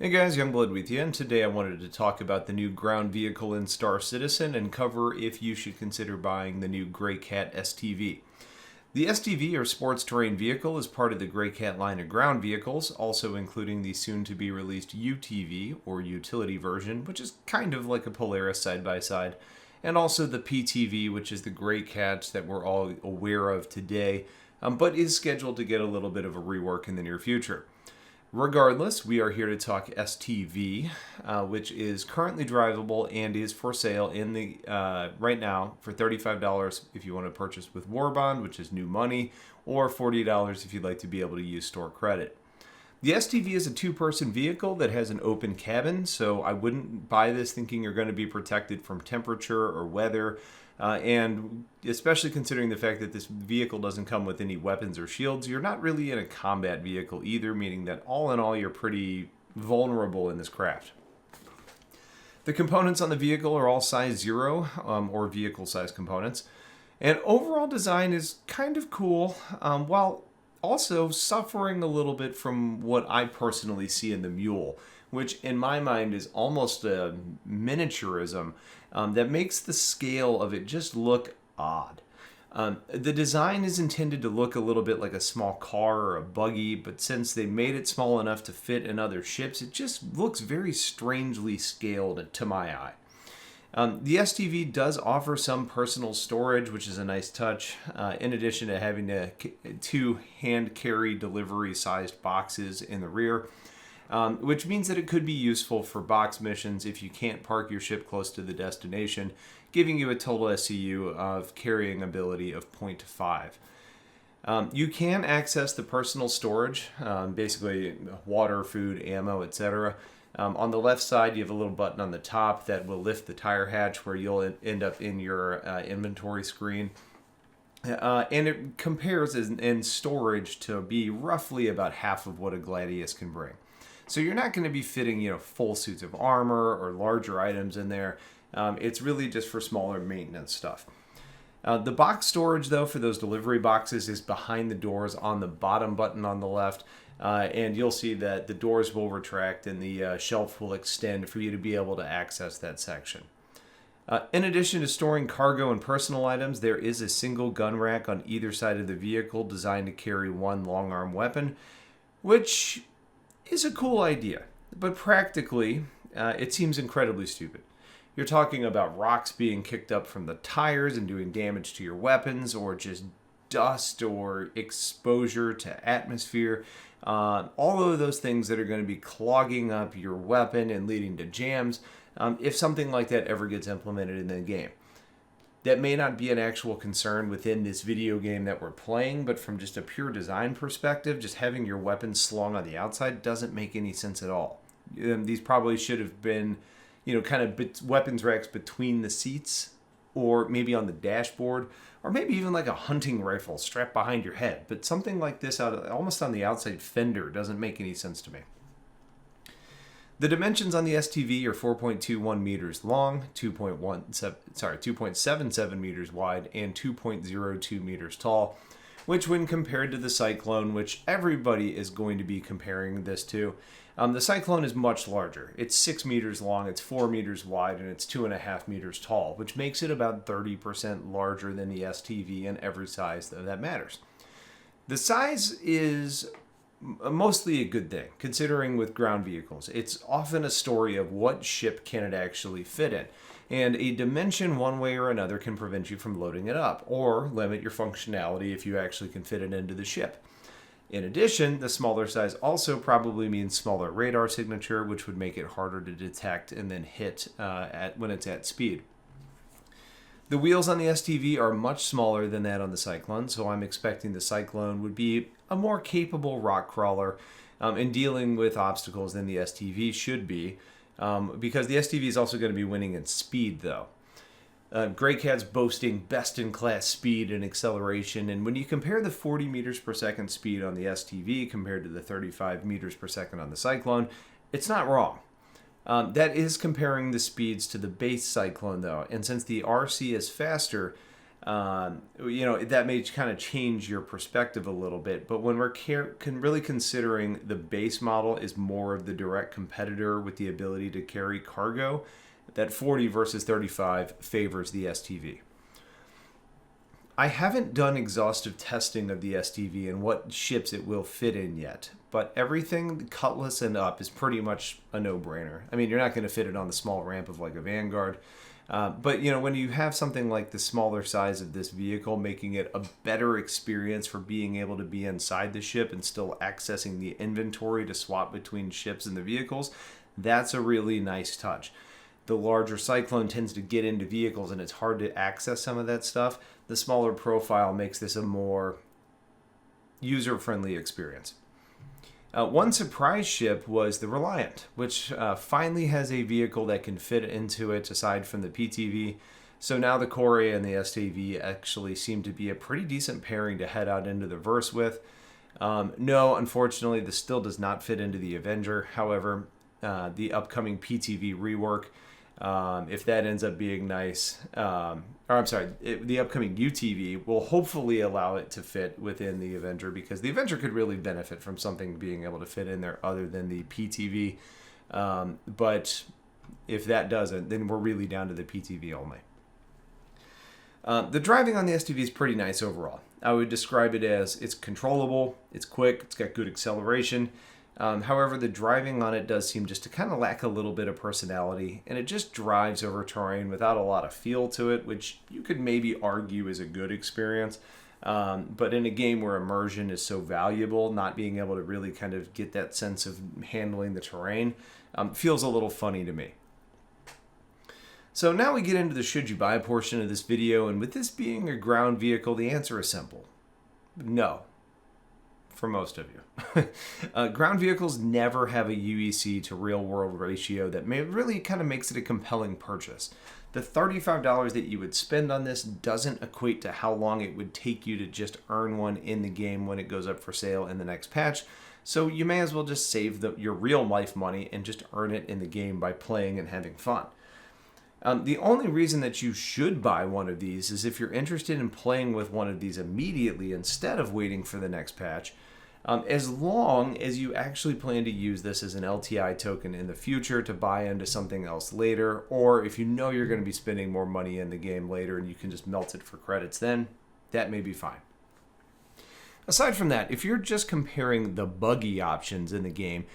Hey guys, Youngblood with you, and today I wanted to talk about the new ground vehicle in Star Citizen and cover if you should consider buying the new Greycat STV. The STV, or Sports Terrain Vehicle, is part of the Greycat line of ground vehicles, also including the soon-to-be-released UTV, or utility version, which is kind of like a Polaris side-by-side, and also the PTV, which is the Greycat that we're all aware of today, but is scheduled to get a little bit of a rework in the near future. Regardless, we are here to talk STV, which is currently drivable and is for sale in the right now for $35 if you want to purchase with War Bond, which is new money, or $40 if you'd like to be able to use store credit. The STV is a two-person vehicle that has an open cabin, so I wouldn't buy this thinking you're going to be protected from temperature or weather, and especially considering the fact that this vehicle doesn't come with any weapons or shields, you're not really in a combat vehicle either, meaning that all in all, you're pretty vulnerable in this craft. The components on the vehicle are all size 0, or vehicle size components, and overall design is kind of cool, while also suffering a little bit from what I personally see in the Mule, which in my mind is almost a miniaturism that makes the scale of it just look odd. The design is intended to look a little bit like a small car or a buggy, but since they made it small enough to fit in other ships, it just looks very strangely scaled to my eye. The STV does offer some personal storage, which is a nice touch, in addition to having two hand-carry delivery-sized boxes in the rear, which means that it could be useful for box missions if you can't park your ship close to the destination, giving you a total SCU of carrying ability of 0.5. You can access the personal storage, basically water, food, ammo, etc. On the left side, you have a little button on the top that will lift the tire hatch where you'll end up in your inventory screen. And it compares in storage to be roughly about half of what a Gladius can bring. So you're not going to be fitting, full suits of armor or larger items in there. It's really just for smaller maintenance stuff. The box storage, though, for those delivery boxes is behind the doors on the bottom button on the left. And you'll see that the doors will retract and the shelf will extend for you to be able to access that section. In addition to storing cargo and personal items, there is a single gun rack on either side of the vehicle designed to carry one long arm weapon, which is a cool idea, but practically, it seems incredibly stupid. You're talking about rocks being kicked up from the tires and doing damage to your weapons, or just dust or exposure to atmosphere. All of those things that are going to be clogging up your weapon and leading to jams if something like that ever gets implemented in the game. That may not be an actual concern within this video game that we're playing, but from just a pure design perspective, just having your weapons slung on the outside doesn't make any sense at all. These probably should have been, kind of weapons racks between the seats, or maybe on the dashboard, or maybe even like a hunting rifle strapped behind your head. But something like this almost on the outside fender doesn't make any sense to me. The dimensions on the STV are 4.21 meters long, 2.77 meters wide, and 2.02 meters tall, which when compared to the Cyclone, which everybody is going to be comparing this to, the Cyclone is much larger. It's 6 meters long, it's 4 meters wide, and it's 2.5 meters tall, which makes it about 30% larger than the STV in every size that matters. The size is mostly a good thing, considering with ground vehicles. It's often a story of what ship can it actually fit in, and a dimension one way or another can prevent you from loading it up, or limit your functionality if you actually can fit it into the ship. In addition, the smaller size also probably means smaller radar signature, which would make it harder to detect and then hit when it's at speed. The wheels on the STV are much smaller than that on the Cyclone, so I'm expecting the Cyclone would be a more capable rock crawler in dealing with obstacles than the STV should be, because the STV is also going to be winning in speed, though. Greycat's boasting best-in-class speed and acceleration, and when you compare the 40 meters per second speed on the STV compared to the 35 meters per second on the Cyclone, it's not wrong. That is comparing the speeds to the base Cyclone, though, and since the RC is faster, that may kind of change your perspective a little bit. But when we're really considering the base model is more of the direct competitor with the ability to carry cargo, that 40 versus 35 favors the STV. I haven't done exhaustive testing of the STV and what ships it will fit in yet, but everything Cutlass and up is pretty much a no-brainer. I mean, you're not going to fit it on the small ramp of like a Vanguard, but when you have something like the smaller size of this vehicle, making it a better experience for being able to be inside the ship and still accessing the inventory to swap between ships and the vehicles, that's a really nice touch. The larger Cyclone tends to get into vehicles and it's hard to access some of that stuff. The smaller profile makes this a more user-friendly experience. One surprise ship was the Reliant, which finally has a vehicle that can fit into it aside from the PTV. So now the Courier and the STV actually seem to be a pretty decent pairing to head out into the verse with. No, unfortunately, this still does not fit into the Avenger. However, the upcoming PTV rework, if that ends up being nice, the upcoming UTV will hopefully allow it to fit within the Avenger, because the Avenger could really benefit from something being able to fit in there other than the PTV. But if that doesn't, then we're really down to the PTV only. The driving on the STV is pretty nice overall. I would describe it as it's controllable, it's quick, it's got good acceleration. However, the driving on it does seem just to kind of lack a little bit of personality, and it just drives over terrain without a lot of feel to it, which you could maybe argue is a good experience. But in a game where immersion is so valuable, not being able to really kind of get that sense of handling the terrain feels a little funny to me. So now we get into the should you buy portion of this video, and with this being a ground vehicle, the answer is simple. No. For most of you. Ground vehicles never have a UEC to real world ratio that really kind of makes it a compelling purchase. The $35 that you would spend on this doesn't equate to how long it would take you to just earn one in the game when it goes up for sale in the next patch. So you may as well just save your real life money and just earn it in the game by playing and having fun. The only reason that you should buy one of these is if you're interested in playing with one of these immediately instead of waiting for the next patch, as long as you actually plan to use this as an LTI token in the future to buy into something else later, or if you know you're going to be spending more money in the game later and you can just melt it for credits then, that may be fine. Aside from that, if you're just comparing the buggy options in the game,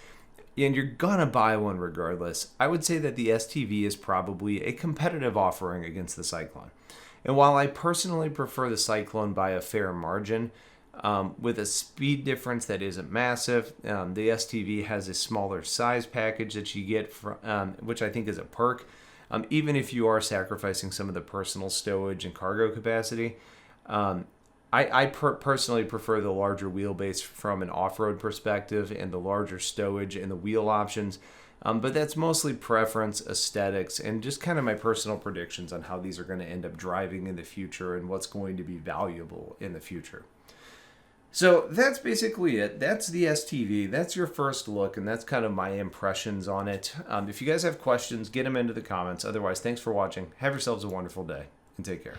and you're gonna buy one regardless, I would say that the STV is probably a competitive offering against the Cyclone. And while I personally prefer the Cyclone by a fair margin, with a speed difference that isn't massive, the STV has a smaller size package that you get, which I think is a perk, even if you are sacrificing some of the personal stowage and cargo capacity. I personally prefer the larger wheelbase from an off-road perspective and the larger stowage and the wheel options, but that's mostly preference, aesthetics, and just kind of my personal predictions on how these are going to end up driving in the future and what's going to be valuable in the future. So that's basically it. That's the STV. That's your first look, and that's kind of my impressions on it. If you guys have questions, get them into the comments. Otherwise, thanks for watching. Have yourselves a wonderful day, and take care.